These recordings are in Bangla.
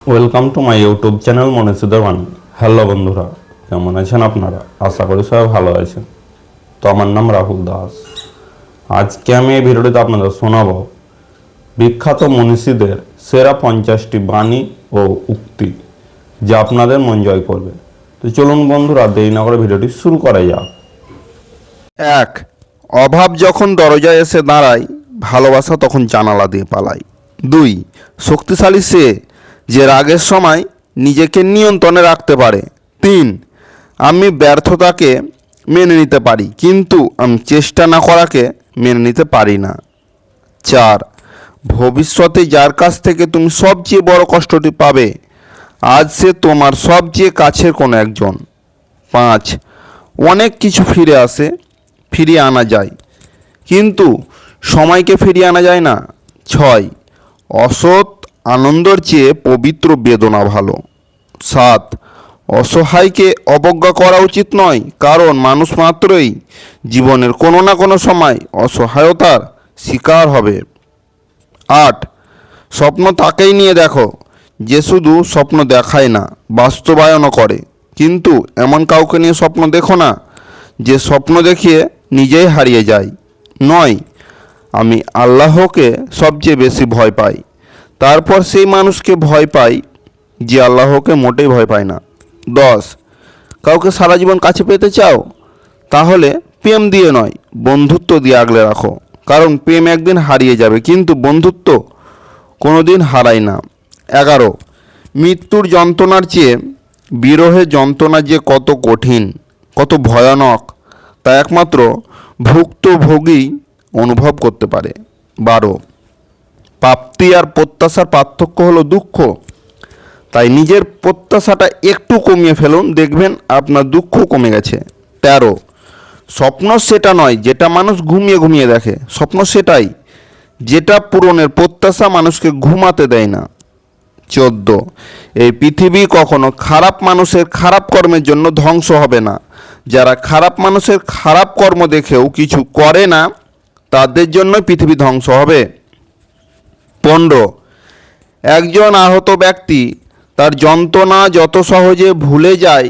Welcome to my YouTube channel মনীষুদের বাণী। হ্যালো বন্ধুরা, কেমন আছেন আপনারা? আশা করি সবাই ভালো আছেন। তো আমার নাম রাহুল দাস। আজকে আমি এই ভিডিওটিতে আপনাদের শোনাবো বিখ্যাত মনীষীদের সেরা 50টি বাণী ও উক্তি, যা আপনাদের মন জয় করবে। তো চলুন বন্ধুরা, দেরি না করে ভিডিওটি শুরু করা যাক। 1. অভাব যখন দরজায় এসে দাঁড়ায়, ভালোবাসা তখন জানালা দিয়ে পালায়। 2. শক্তিশালী সে যে রাগের সময় নিজেকে নিয়ন্ত্রণে রাখতে পারে। 3. আমি ব্যর্থতাকে মেনে নিতে পারি, কিন্তু আমি চেষ্টা না করাকে মেনে নিতে পারি না। 4. ভবিষ্যতে যার কাছ থেকে তুমি সবচেয়ে বড় কষ্টটি পাবে, আজ সে তোমার সবচেয়ে কাছের কোনো একজন। 5. অনেক কিছু ফিরে আসে, ফিরিয়ে আনা যায়, কিন্তু সময়কে ফিরিয়ে আনা যায় না। 6. অসৎ আনন্দের চেয়ে পবিত্র বেদনা ভালো। 7. অসহায়কে অবজ্ঞা করা উচিত নয়, কারণ মানুষ মাত্রই জীবনের কোনো না কোনো সময় অসহায়তার শিকার হবে। 8. স্বপ্ন তাকেই নিয়ে দেখো যে শুধু স্বপ্ন দেখায় না, বাস্তবায়নও করে। কিন্তু এমন কাউকে নিয়ে স্বপ্ন দেখো না যে স্বপ্ন দেখিয়ে নিজেই হারিয়ে যায়। 9. আমি আল্লাহকে সবচেয়ে বেশি ভয় পাই, তারপর সেই মানুষকে ভয় পাই যে আল্লাহকে মোটেই ভয় পায় না। 10. কাউকে সারা জীবন কাছে পেতে চাও? তাহলে প্রেম দিয়ে নয়, বন্ধুত্ব দিয়ে আগলে রাখো, কারণ প্রেম একদিন হারিয়ে যাবে, কিন্তু বন্ধুত্ব কোনো দিন হারায় না। 11. মৃত্যুর যন্ত্রণার চেয়ে বিরহের যন্ত্রণা যে কত কঠিন, কত ভয়ানক, তা একমাত্র ভুক্তভোগী অনুভব করতে পারে। 12. প্রাপ্তি আর প্রত্যাশার পার্থক্য হলো দুঃখ, তাই নিজের প্রত্যাশাটা একটু কমিয়ে ফেলুন, দেখবেন আপনার দুঃখ কমে গেছে। 13. স্বপ্ন সেটা নয় যেটা মানুষ ঘুমিয়ে ঘুমিয়ে দেখে, স্বপ্ন সেটাই যেটা পূরণের প্রত্যাশা মানুষকে ঘুমাতে দেয় না। 14. এই পৃথিবী কখনো খারাপ মানুষের খারাপ কর্মের জন্য ধ্বংস হবে না, যারা খারাপ মানুষের খারাপ কর্ম দেখেও কিছু করে না, তাদের জন্য পৃথিবী ধ্বংস হবে। 15. একজন আহত ব্যক্তি তার যন্ত্রণা যত সহজে ভুলে যায়,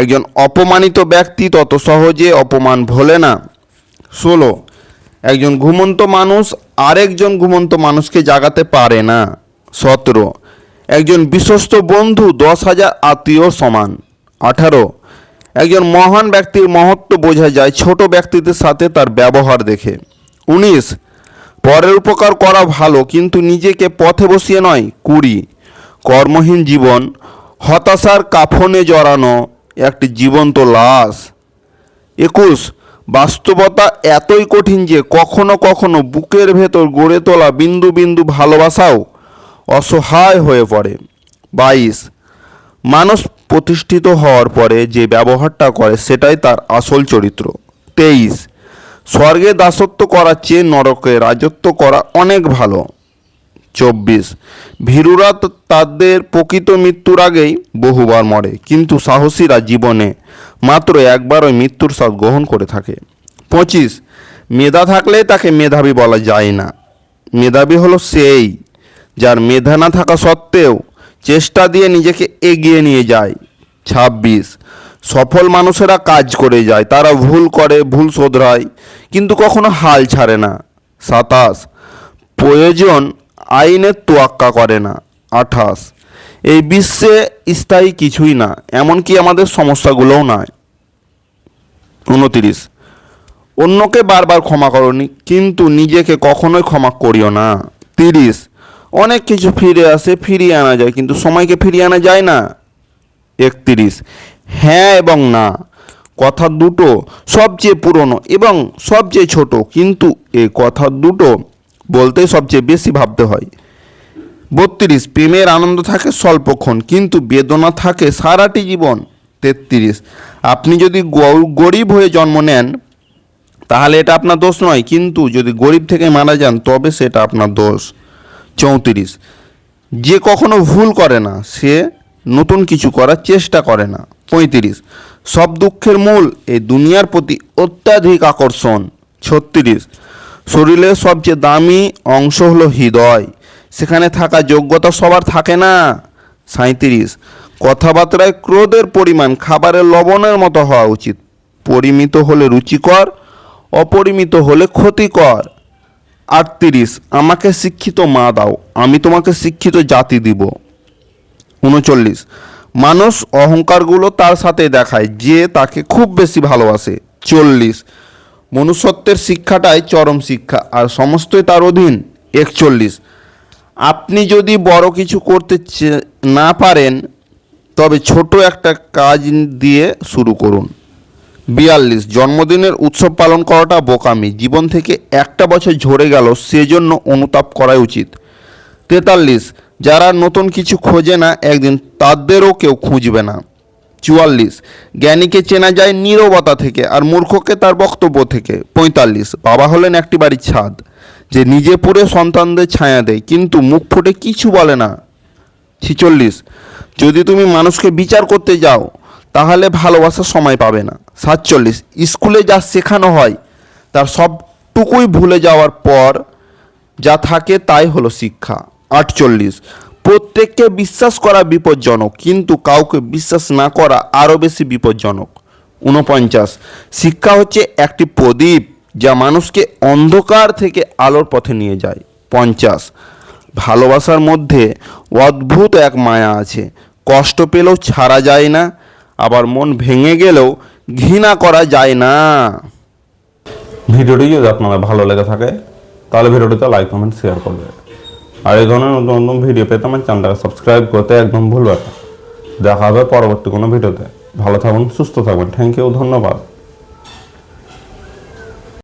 একজন অপমানিত ব্যক্তি তত সহজে অপমান ভোলে না। 16. একজন ঘুমন্ত মানুষ আরেকজন ঘুমন্ত মানুষকে জাগাতে পারে না। 17. একজন বিশ্বস্ত বন্ধু 10,000 আত্মীয়র সমান। 18. একজন মহান ব্যক্তির মহত্ব বোঝা যায় ছোট ব্যক্তিদের সাথে তার ব্যবহার দেখে। 19. পরের উপকার করা ভালো, কিন্তু নিজেকে পথে বসিয়ে নয়। 20. কর্মহীন জীবন হতাশার কাফনে জড়ানো একটি জীবন্ত লাশ। 21. বাস্তবতা এতই কঠিন যে কখনো কখনো বুকের ভেতর গড়ে তোলা বিন্দু বিন্দু ভালোবাসাও অসহায় হয়ে পড়ে। 22. মানুষ প্রতিষ্ঠিত হওয়ার পরে যে ব্যবহারটা করে সেটাই তার আসল চরিত্র। 23. স্বর্গে দাসত্ব করার চেয়ে নরকে রাজত্ব করা অনেক ভালো। 24. ভীরুরা তাদের প্রকৃত মৃত্যুর আগেই বহুবার মরে, কিন্তু সাহসীরা জীবনে মাত্র একবার ওই মৃত্যুর স্বাদ গ্রহণ করে থাকে। 25. মেধা থাকলে তাকে মেধাবী বলা যায় না, মেধাবী হলো সেই যার মেধা না থাকা সত্ত্বেও চেষ্টা দিয়ে নিজেকে এগিয়ে নিয়ে যায়। 26. সফল মানুষেরা কাজ করে যায়, তারা ভুল করে, ভুল শোধরায়, কিন্তু কখনো হাল ছাড়ে না। 27. প্রয়োজন আইনের তোয়াক্কা করে না। 28. এই বিশ্বে স্থায়ী কিছুই না, এমনকি আমাদের সমস্যাগুলোও নয়। 29. অন্যকে বারবার ক্ষমা করনি, কিন্তু নিজেকে কখনোই ক্ষমা করিও না। 30. অনেক কিছু ফিরে আসে, ফিরিয়ে আনা যায়, কিন্তু সময়কে ফিরিয়ে আনা যায় না। 31. হ্যাঁ এবং না কথা দুটো সবচেয়ে পুরনো এবং সবচেয়ে ছোট, কিন্তু এই কথা দুটো বলতে সবচেয়ে বেশি ভাবতে হয়। 32. প্রেমের আনন্দ থাকে স্বল্পক্ষণ, কিন্তু বেদনা থাকে সারাটি জীবন। 33. আপনি যদি গরিব হয়ে জন্ম নেন তাহলে এটা আপনার দোষ নয়, কিন্তু যদি গরিব থেকে মারা যান তবে সেটা আপনার দোষ। 34. যে কখনো ভুল করে না সে নতুন কিছু করার চেষ্টা করে না। 35. সব দুঃখের মূল এই দুনিয়ার প্রতি অত্যাধিক আকর্ষণ। 36. শরীরের সবচেয়ে দামি অংশ হলো হৃদয়, সেখানে থাকা যোগ্যতা সবার থাকে না, 37 কথাবার্তায় ক্রোধের পরিমাণ খাবারের লবণের মতো হওয়া উচিত, পরিমিত হলে রুচিকর, অপরিমিত হলে ক্ষতিকর। 38 আমাকে শিক্ষিত মা দাও, আমি তোমাকে শিক্ষিত জাতি দিব। 39 মানুষ অহংকারগুলো তার সাথে দেখায় যে তাকে খুব বেশি ভালোবাসে। 40 মনুষ্যত্বের শিক্ষাটাই চরম শিক্ষা, আর সমস্তই তার অধীন। 41 আপনি যদি বড় কিছু করতে না পারেন তবে ছোট একটা কাজ দিয়ে শুরু করুন। 42 জন্মদিনের উৎসব পালন করাটা বোকামি, জীবন থেকে একটা বছর ঝরে গেল সেজন্য অনুতাপ করাই উচিত। 43 যারা নতুন কিছু খোঁজে না একদিন তাদেরও কেউ খুঁজবে না। 44 জ্ঞানীকে চেনা যায় নীরবতা থেকে আর মূর্খকে তার বক্তব্য থেকে। 45 বাবা হলেন একটি বাড়ির ছাদ, যে নিজে পুরে সন্তানদের ছায়া দেয় কিন্তু মুখ ফুটে কিছু বলে না। 46 যদি তুমি মানুষকে বিচার করতে যাও তাহলে ভালোবাসার সময় পাবে না। 47 স্কুলে যা শেখানো হয় তার সবটুকুই ভুলে যাওয়ার পর যা থাকে তাই হলো শিক্ষা। 48 প্রত্যেককে বিশ্বাস করা বিপজ্জনক, কিন্তু কাউকে বিশ্বাস না করা আরও বেশি বিপজ্জনক। 49 শিক্ষা হচ্ছে একটি প্রদীপ যা মানুষকে অন্ধকার থেকে আলোর পথে নিয়ে যায়। 50 ভালোবাসার মধ্যে অদ্ভুত এক মায়া আছে, কষ্ট পেলেও ছাড়া যায় না, আবার মন ভেঙে গেলেও ঘৃণা করা যায় না। ভিডিওটি যদি আপনাদের ভালো লেগে থাকে তাহলে ভিডিওটিতে লাইক কমেন্ট শেয়ার করবে, আর এই ধরনের নতুন নতুন ভিডিও পেতে আমার চ্যানেলটাকে সাবস্ক্রাইব করতে একদম ভুলবেন না। দেখা হবে পরবর্তী কোনো ভিডিওতে। ভালো থাকুন, সুস্থ থাকবেন। থ্যাংক ইউ, ধন্যবাদ।